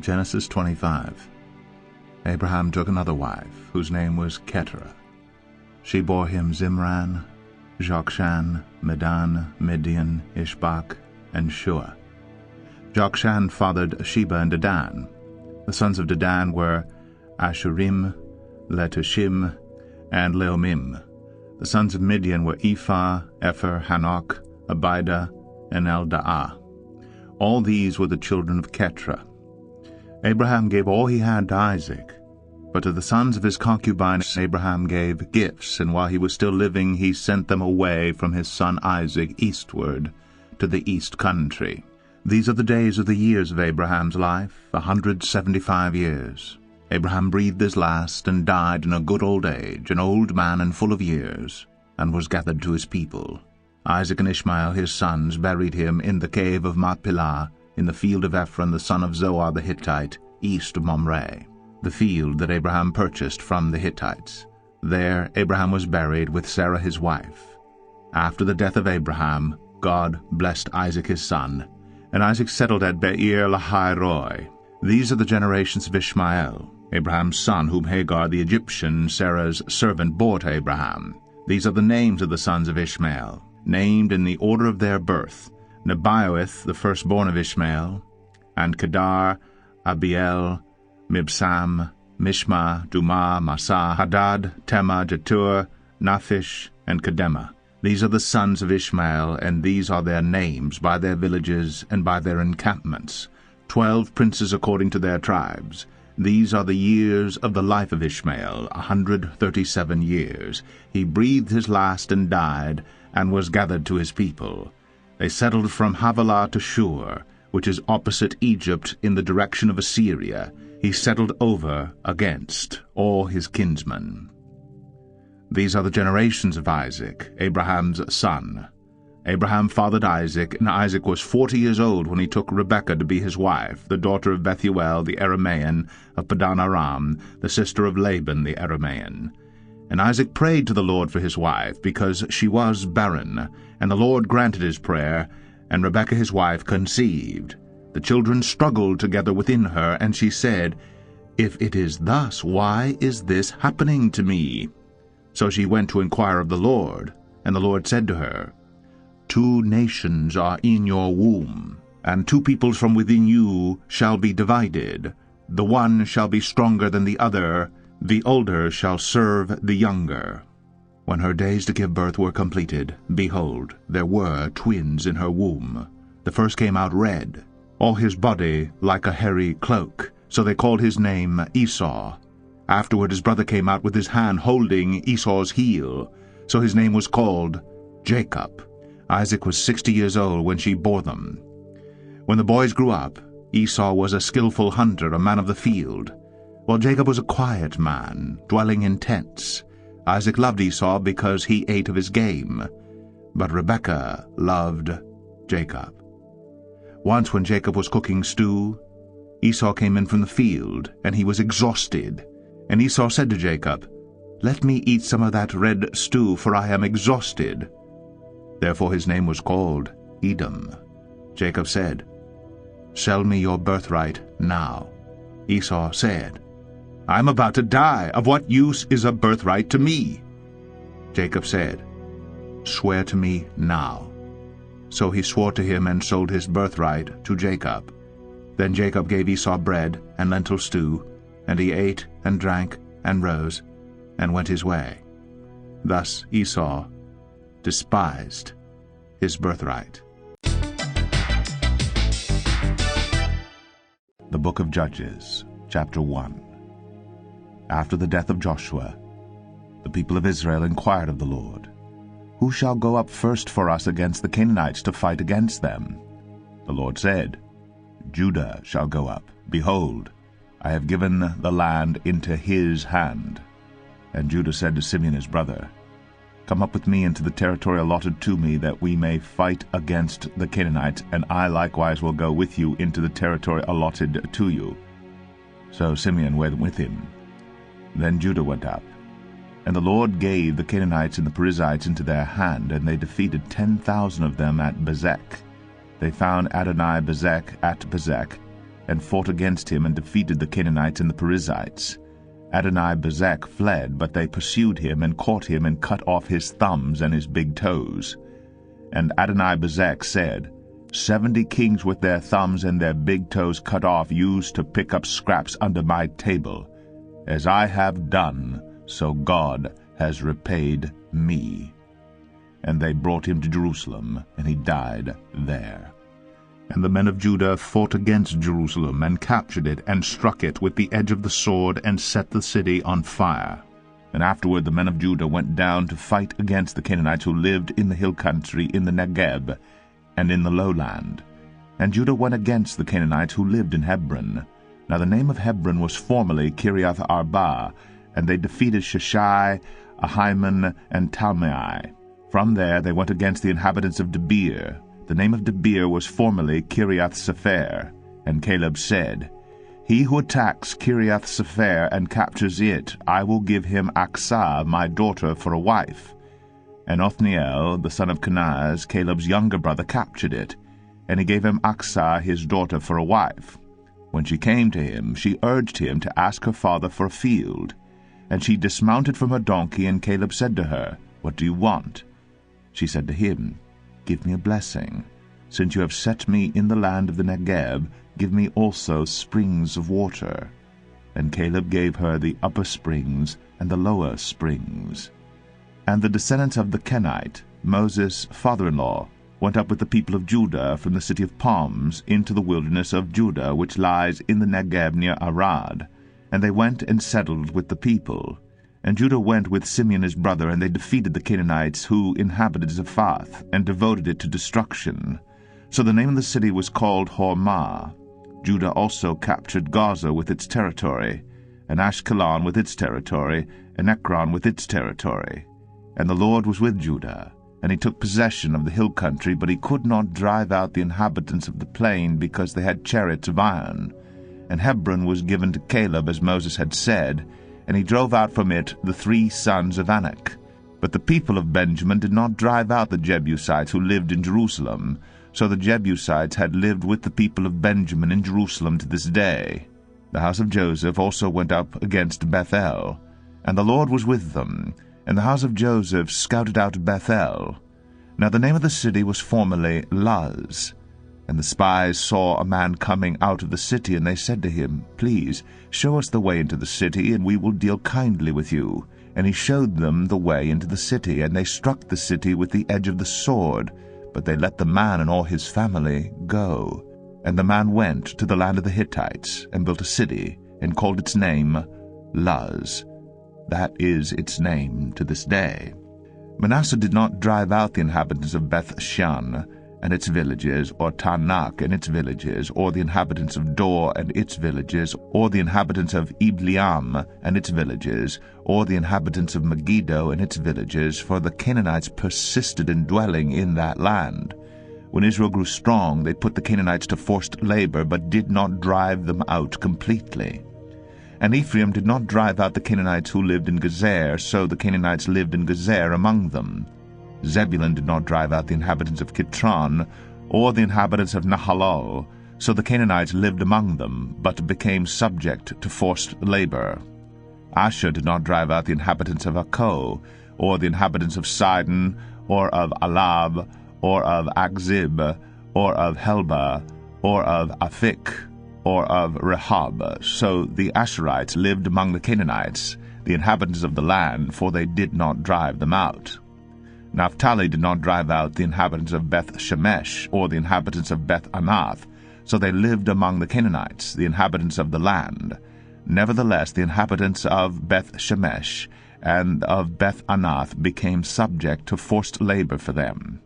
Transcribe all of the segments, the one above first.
Genesis 25. Abraham took another wife, whose name was Keturah. She bore him Zimran, Jokshan, Medan, Midian, Ishbak, and Shua. Jokshan fathered Sheba and Dedan. The sons of Dedan were Ashurim, Letushim, and Leomim. The sons of Midian were Ephah, Epher, Hanok, Abida, and Eldaah. All these were the children of Keturah. Abraham gave all he had to Isaac, but to the sons of his concubine Abraham gave gifts, and while he was still living he sent them away from his son Isaac eastward to the east country. These are the days of the years of Abraham's life, 175 years. Abraham breathed his last and died in a good old age, an old man and full of years, and was gathered to his people. Isaac and Ishmael his sons buried him in the cave of Machpelah, in the field of Ephron the son of Zoar the Hittite, east of Mamre, the field that Abraham purchased from the Hittites. There Abraham was buried with Sarah his wife. After the death of Abraham, God blessed Isaac his son, and Isaac settled at Beer Lahai Roi. These are the generations of Ishmael, Abraham's son, whom Hagar the Egyptian, Sarah's servant, bore to Abraham. These are the names of the sons of Ishmael, named in the order of their birth: Nebaioth, the firstborn of Ishmael, and Kedar, Abiel, Mibsam, Mishma, Dumah, Massa, Hadad, Tema, Jetur, Naphish, and Kedemah. These are the sons of Ishmael, and these are their names, by their villages and by their encampments, 12 princes according to their tribes. These are the years of the life of Ishmael, 137 years. He breathed his last and died, and was gathered to his people. They settled from Havilah to Shur, which is opposite Egypt in the direction of Assyria. He settled over against all his kinsmen. These are the generations of Isaac, Abraham's son. Abraham fathered Isaac, and Isaac was 40 years old when he took Rebekah to be his wife, the daughter of Bethuel the Aramean of Padan Aram, the sister of Laban the Aramean. And Isaac prayed to the Lord for his wife, because she was barren, and the Lord granted his prayer, and Rebekah his wife conceived. The children struggled together within her, and she said, "If it is thus, why is this happening to me?" So she went to inquire of the Lord, and the Lord said to her, "2 nations are in your womb, and 2 peoples from within you shall be divided. The one shall be stronger than the other, the older shall serve the younger." When her days to give birth were completed, behold, there were twins in her womb. The first came out red, all his body like a hairy cloak, so they called his name Esau. Afterward his brother came out with his hand holding Esau's heel, so his name was called Jacob. Isaac was 60 years old when she bore them. When the boys grew up, Esau was a skillful hunter, a man of the field, while Jacob was a quiet man, dwelling in tents. Isaac loved Esau because he ate of his game, but Rebekah loved Jacob. Once when Jacob was cooking stew, Esau came in from the field, and he was exhausted. And Esau said to Jacob, "Let me eat some of that red stew, for I am exhausted." Therefore his name was called Edom. Jacob said, "Sell me your birthright now." Esau said, "I am about to die. Of what use is a birthright to me?" Jacob said, "Swear to me now." So he swore to him and sold his birthright to Jacob. Then Jacob gave Esau bread and lentil stew, and he ate and drank and rose and went his way. Thus Esau despised his birthright. The Book of Judges, Chapter 1. After the death of Joshua, the people of Israel inquired of the Lord, "Who shall go up first for us against the Canaanites to fight against them?" The Lord said, "Judah shall go up. Behold, I have given the land into his hand." And Judah said to Simeon his brother, "Come up with me into the territory allotted to me, that we may fight against the Canaanites, and I likewise will go with you into the territory allotted to you." So Simeon went with him. Then Judah went up. And the Lord gave the Canaanites and the Perizzites into their hand, and they defeated 10,000 of them at Bezek. They found Adonai-Bezek at Bezek, and fought against him and defeated the Canaanites and the Perizzites. Adoni-Bezek fled, but they pursued him and caught him and cut off his thumbs and his big toes. And Adoni-Bezek said, 70 kings with their thumbs and their big toes cut off used to pick up scraps under my table. As I have done, so God has repaid me. And they brought him to Jerusalem, and he died there. And the men of Judah fought against Jerusalem, and captured it, and struck it with the edge of the sword, and set the city on fire. And afterward the men of Judah went down to fight against the Canaanites who lived in the hill country, in the Negeb, and in the lowland. And Judah went against the Canaanites who lived in Hebron. Now the name of Hebron was formerly Kiriath-Arba, and they defeated Sheshai, Ahiman, and Talmai. From there they went against the inhabitants of Debir. The name of Debir was formerly Kiriath-Sepher. And Caleb said, He who attacks Kiriath-Sepher and captures it, I will give him Aksah, my daughter, for a wife. And Othniel, the son of Kenaz, Caleb's younger brother, captured it, and he gave him Aksah his daughter for a wife. When she came to him, she urged him to ask her father for a field. And she dismounted from her donkey, and Caleb said to her, What do you want? She said to him, Give me a blessing. Since you have set me in the land of the Negeb, give me also springs of water. And Caleb gave her the upper springs and the lower springs. And the descendants of the Kenite, Moses' father-in-law, went up with the people of Judah from the city of palms into the wilderness of Judah, which lies in the Negeb near Arad. And they went and settled with the people. And Judah went with Simeon his brother, and they defeated the Canaanites who inhabited Zaphath, and devoted it to destruction. So the name of the city was called Hormah. Judah also captured Gaza with its territory, and Ashkelon with its territory, and Ekron with its territory. And the Lord was with Judah, and he took possession of the hill country, but he could not drive out the inhabitants of the plain, because they had chariots of iron. And Hebron was given to Caleb, as Moses had said, and he drove out from it the 3 sons of Anak. But the people of Benjamin did not drive out the Jebusites who lived in Jerusalem, so the Jebusites had lived with the people of Benjamin in Jerusalem to this day. The house of Joseph also went up against Bethel, and the Lord was with them, and the house of Joseph scouted out Bethel. Now the name of the city was formerly Luz. And the spies saw a man coming out of the city, and they said to him, Please, show us the way into the city, and we will deal kindly with you. And he showed them the way into the city, and they struck the city with the edge of the sword, but they let the man and all his family go. And the man went to the land of the Hittites, and built a city, and called its name Luz. That is its name to this day. Manasseh did not drive out the inhabitants of Beth-shan and its villages, or Tanakh and its villages, or the inhabitants of Dor and its villages, or the inhabitants of Ibleam and its villages, or the inhabitants of Megiddo and its villages, for the Canaanites persisted in dwelling in that land. When Israel grew strong, they put the Canaanites to forced labor, but did not drive them out completely. And Ephraim did not drive out the Canaanites who lived in Gezer, so the Canaanites lived in Gezer among them. Zebulun did not drive out the inhabitants of Kitron, or the inhabitants of Nahalol, so the Canaanites lived among them, but became subject to forced labor. Asher did not drive out the inhabitants of Akko, or the inhabitants of Sidon, or of Alab, or of Akzib, or of Helba, or of Aphik, or of Rehob. So the Asherites lived among the Canaanites, the inhabitants of the land, for they did not drive them out. Naphtali did not drive out the inhabitants of Beth-Shemesh, or the inhabitants of Beth-Anath, so they lived among the Canaanites, the inhabitants of the land. Nevertheless the inhabitants of Beth-Shemesh and of Beth-Anath became subject to forced labor for them.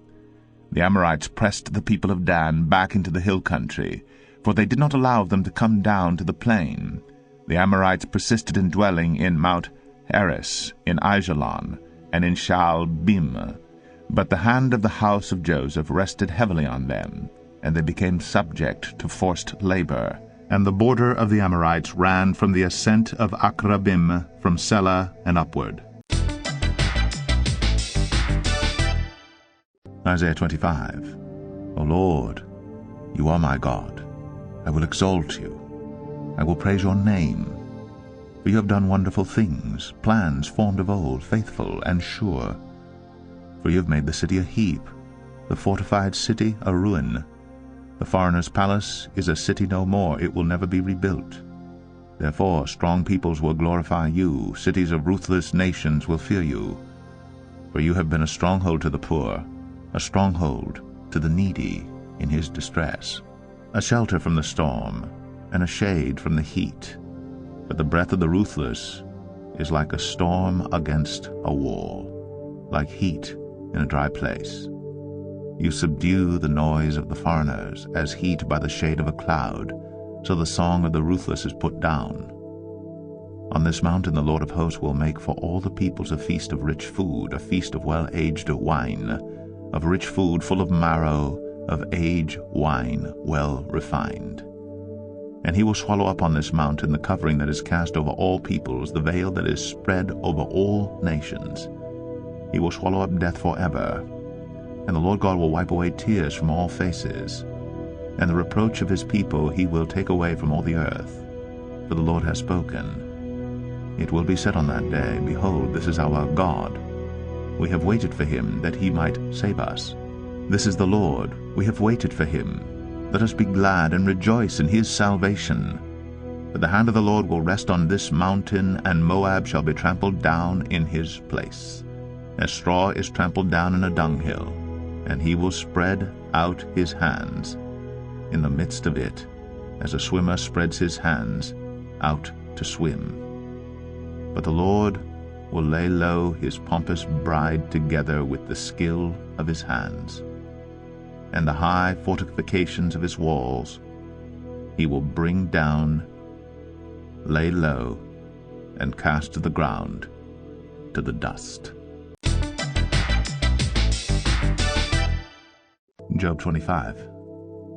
The Amorites pressed the people of Dan back into the hill country, for they did not allow them to come down to the plain. The Amorites persisted in dwelling in Mount Heres, in Aijalon, and in Shaalbim. But the hand of the house of Joseph rested heavily on them, and they became subject to forced labor. And the border of the Amorites ran from the ascent of Akrabim, from Selah and upward. Isaiah 25. O Lord, you are my God. I will exalt you. I will praise your name. For you have done wonderful things, plans formed of old, faithful and sure. For you have made the city a heap, the fortified city a ruin. The foreigner's palace is a city no more, it will never be rebuilt. Therefore strong peoples will glorify you, cities of ruthless nations will fear you. For you have been a stronghold to the poor, a stronghold to the needy in his distress, a shelter from the storm, and a shade from the heat. But the breath of the ruthless is like a storm against a wall, like heat in a dry place. You subdue the noise of the foreigners, as heat by the shade of a cloud, so the song of the ruthless is put down. On this mountain the Lord of hosts will make for all the peoples a feast of rich food, a feast of well-aged wine, of rich food full of marrow, of aged wine well refined. And he will swallow up on this mountain the covering that is cast over all peoples, the veil that is spread over all nations. He will swallow up death forever, and the Lord God will wipe away tears from all faces, and the reproach of his people he will take away from all the earth. For the Lord has spoken. It will be said on that day, Behold, this is our God. We have waited for him, that he might save us. This is the Lord, we have waited for him. Let us be glad and rejoice in his salvation. For the hand of the Lord will rest on this mountain, and Moab shall be trampled down in his place, as straw is trampled down in a dunghill, and he will spread out his hands in the midst of it, as a swimmer spreads his hands out to swim. But the Lord will lay low his pompous bride together with the skill of his hands, and the high fortifications of his walls he will bring down, lay low, and cast to the ground, to the dust. Job 25.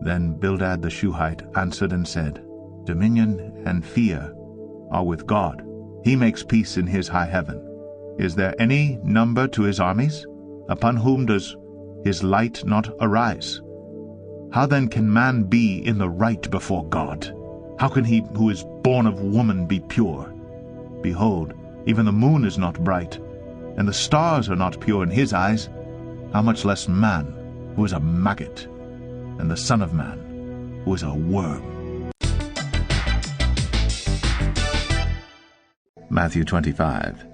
Then Bildad the Shuhite answered and said, Dominion and fear are with God. He makes peace in his high heaven. Is there any number to his armies? Upon whom does his light not arise? How then can man be in the right before God? How can he who is born of woman be pure? Behold, even the moon is not bright, and the stars are not pure in his eyes. How much less man, who is a maggot, and the Son of Man, who is a worm. Matthew 25.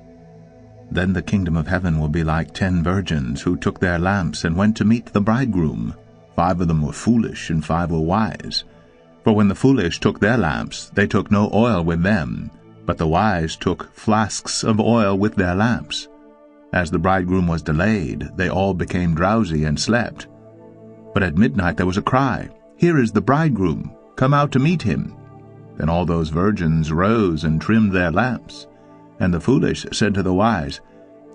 Then the kingdom of heaven will be like 10 virgins who took their lamps and went to meet the bridegroom. 5 of them were foolish, and 5 were wise. For when the foolish took their lamps, they took no oil with them, but the wise took flasks of oil with their lamps. As the bridegroom was delayed, they all became drowsy and slept. But at midnight there was a cry, Here is the bridegroom, come out to meet him. Then all those virgins rose and trimmed their lamps. And the foolish said to the wise,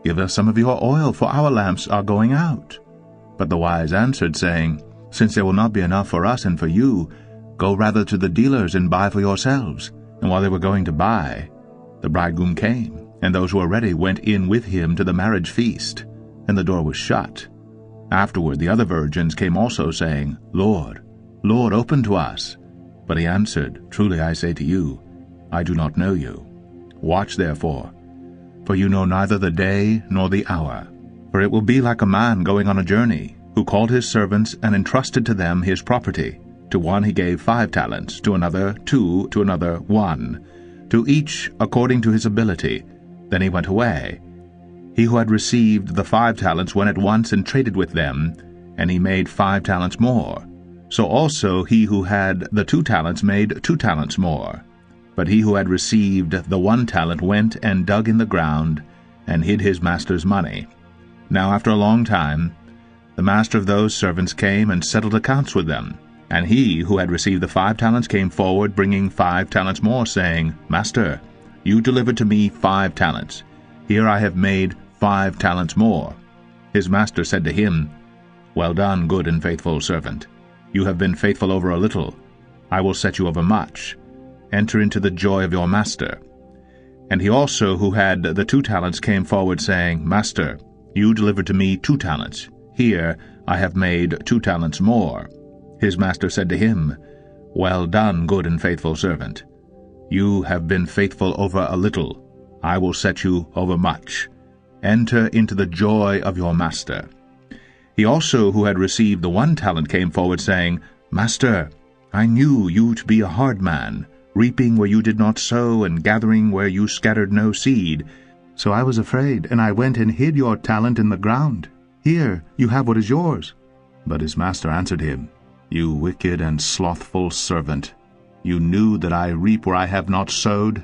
Give us some of your oil, for our lamps are going out. But the wise answered, saying, Since there will not be enough for us and for you, go rather to the dealers and buy for yourselves. And while they were going to buy, the bridegroom came, and those who were ready went in with him to the marriage feast, and the door was shut. Afterward the other virgins came also, saying, Lord, Lord, open to us. But he answered, Truly I say to you, I do not know you. Watch therefore, for you know neither the day nor the hour. For it will be like a man going on a journey, who called his servants and entrusted to them his property. To one he gave 5 talents, to another 2, to another 1, to each according to his ability. Then he went away. He who had received the 5 talents went at once and traded with them, and he made 5 talents more. So also he who had the 2 talents made 2 talents more. But he who had received the 1 talent went and dug in the ground, and hid his master's money. Now after a long time the master of those servants came and settled accounts with them. And he who had received the 5 talents came forward, bringing 5 talents more, saying, Master, you delivered to me 5 talents. Here I have made 5 talents more. His master said to him, Well done, good and faithful servant. You have been faithful over a little. I will set you over much. Enter into the joy of your master. And he also who had the 2 talents came forward, saying, Master, you delivered to me 2 talents. Here I have made 2 talents more. His master said to him, Well done, good and faithful servant. You have been faithful over a little. I will set you over much. Enter into the joy of your master. He also who had received the 1 talent came forward, saying, Master, I knew you to be a hard man, reaping where you did not sow, and gathering where you scattered no seed. So I was afraid, and I went and hid your talent in the ground. Here, you have what is yours. But his master answered him, You wicked and slothful servant, you knew that I reap where I have not sowed,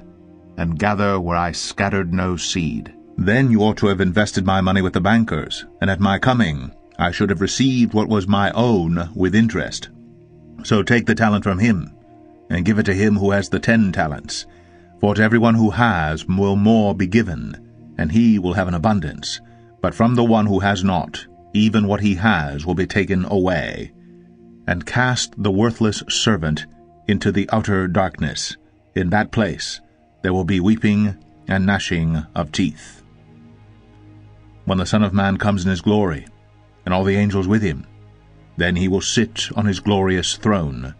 and gather where I scattered no seed. Then you ought to have invested my money with the bankers, and at my coming I should have received what was my own with interest. So take the talent from him, and give it to him who has the 10 talents. For to everyone who has will more be given, and he will have an abundance. But from the one who has not, even what he has will be taken away. And cast the worthless servant into the outer darkness. In that place there will be weeping and gnashing of teeth. When the Son of Man comes in his glory, and all the angels with him, then he will sit on his glorious throne.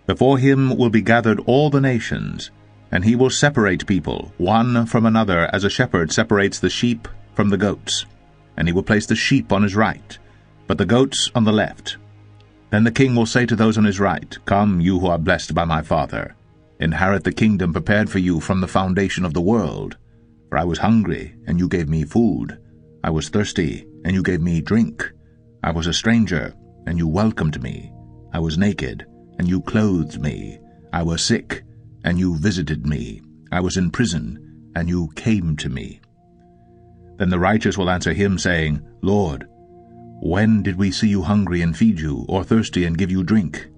Before him will be gathered all the nations, and he will separate people one from another, as a shepherd separates the sheep from the goats. And he will place the sheep on his right, but the goats on the left. Then the king will say to those on his right, Come, you who are blessed by my Father, inherit the kingdom prepared for you from the foundation of the world. For I was hungry, and you gave me food. I was thirsty, and you gave me drink. I was a stranger, and you welcomed me. I was naked, and you clothed me. I was sick, and you visited me. I was in prison, and you came to me. Then the righteous will answer him, saying, Lord, when did we see you hungry and feed you, or thirsty and give you drink?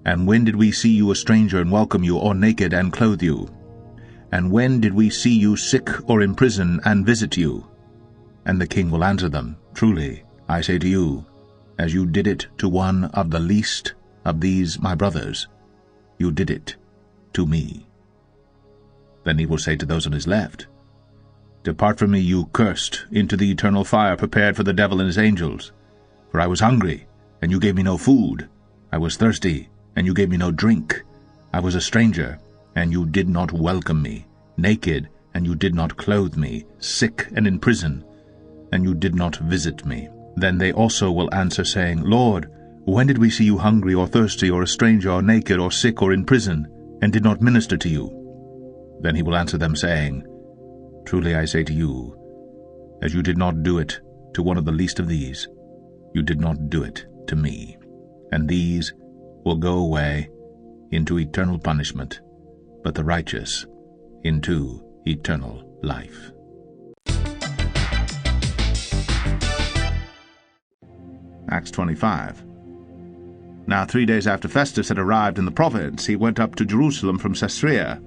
And when did we see you a stranger and welcome you, or naked and clothe you? And when did we see you sick or in prison and visit you? And the king will answer them, Truly, I say to you, as you did it to one of the least of these my brothers, you did it to me. Then he will say to those on his left, Depart from me, you cursed, into the eternal fire prepared for the devil and his angels. For I was hungry, and you gave me no food. I was thirsty, and you gave me no drink. I was a stranger, and you did not welcome me. Naked, and you did not clothe me. Sick and in prison, and you did not visit me. Then they also will answer, saying, Lord, when did we see you hungry or thirsty or a stranger or naked or sick or in prison, and did not minister to you? Then he will answer them, saying, Truly I say to you, as you did not do it to one of the least of these, you did not do it to me. And these will go away into eternal punishment, but the righteous into eternal life. Acts 25. Now 3 days after Festus had arrived in the province, he went up to Jerusalem from Caesarea.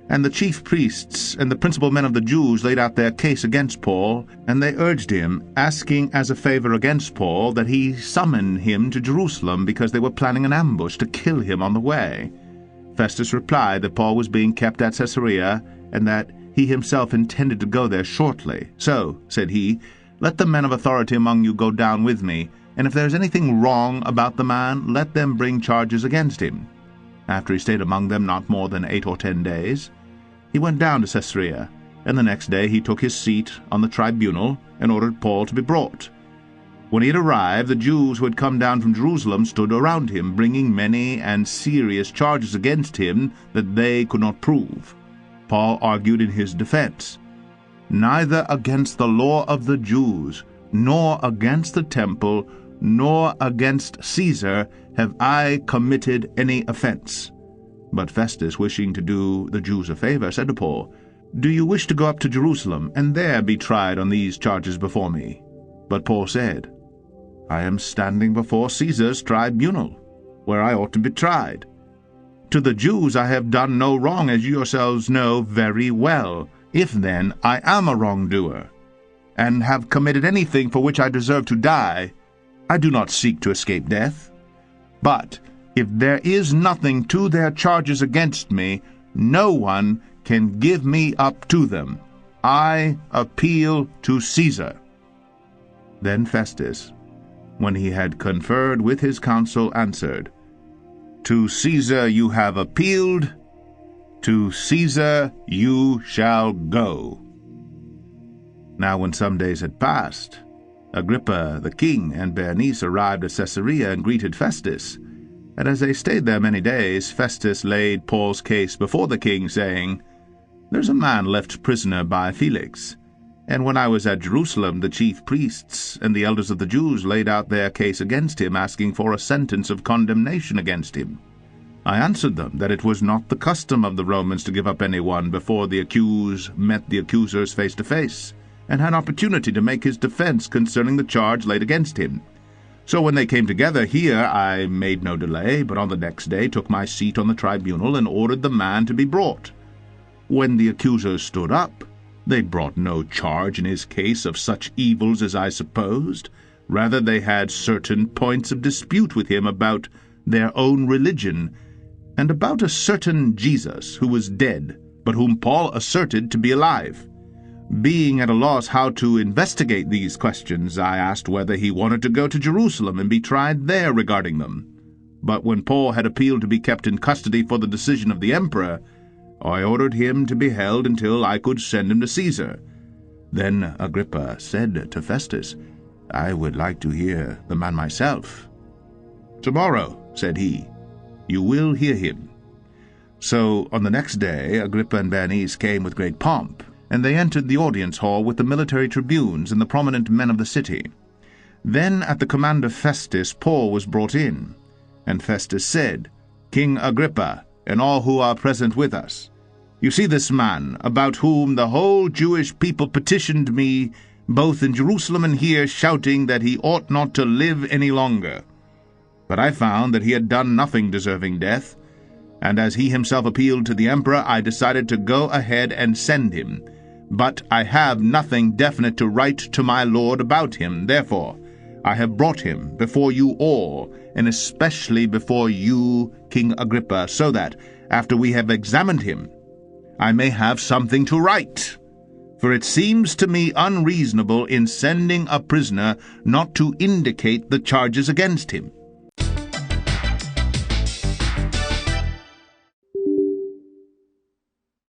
And the chief priests and the principal men of the Jews laid out their case against Paul, and they urged him, asking as a favor against Paul that he summon him to Jerusalem, because they were planning an ambush to kill him on the way. Festus replied that Paul was being kept at Caesarea, and that he himself intended to go there shortly. So, said he, let the men of authority among you go down with me, and if there is anything wrong about the man, let them bring charges against him. After he stayed among them not more than 8 or 10 days, he went down to Caesarea, and the next day he took his seat on the tribunal and ordered Paul to be brought. When he had arrived, the Jews who had come down from Jerusalem stood around him, bringing many and serious charges against him that they could not prove. Paul argued in his defense, Neither against the law of the Jews, nor against the temple, nor against Caesar have I committed any offense. But Festus, wishing to do the Jews a favor, said to Paul, Do you wish to go up to Jerusalem, and there be tried on these charges before me? But Paul said, I am standing before Caesar's tribunal, where I ought to be tried. To the Jews I have done no wrong, as you yourselves know very well. If then I am a wrongdoer, and have committed anything for which I deserve to die, I do not seek to escape death. But if there is nothing to their charges against me, no one can give me up to them. I appeal to Caesar. Then Festus, when he had conferred with his council, answered, To Caesar you have appealed, to Caesar you shall go." Now when some days had passed, Agrippa the king and Bernice arrived at Caesarea and greeted Festus. And as they stayed there many days, Festus laid Paul's case before the king, saying, "There's a man left prisoner by Felix. And when I was at Jerusalem, the chief priests and the elders of the Jews laid out their case against him, asking for a sentence of condemnation against him. I answered them that it was not the custom of the Romans to give up anyone before the accused met the accusers face to face, and had opportunity to make his defense concerning the charge laid against him. So when they came together here, I made no delay, but on the next day took my seat on the tribunal and ordered the man to be brought. When the accusers stood up, they brought no charge in his case of such evils as I supposed. Rather, they had certain points of dispute with him about their own religion, and about a certain Jesus who was dead, but whom Paul asserted to be alive. Being at a loss how to investigate these questions, I asked whether he wanted to go to Jerusalem and be tried there regarding them. But when Paul had appealed to be kept in custody for the decision of the emperor, I ordered him to be held until I could send him to Caesar." Then Agrippa said to Festus, "I would like to hear the man myself." "Tomorrow," said he, "you will hear him." So on the next day Agrippa and Bernice came with great pomp, and they entered the audience hall with the military tribunes and the prominent men of the city. Then at the command of Festus Paul was brought in, and Festus said, "King Agrippa, and all who are present with us, you see this man, about whom the whole Jewish people petitioned me, both in Jerusalem and here, shouting that he ought not to live any longer. But I found that he had done nothing deserving death, and as he himself appealed to the emperor, I decided to go ahead and send him. But I have nothing definite to write to my lord about him. Therefore, I have brought him before you all, and especially before you, King Agrippa, so that, after we have examined him, I may have something to write. For it seems to me unreasonable in sending a prisoner not to indicate the charges against him."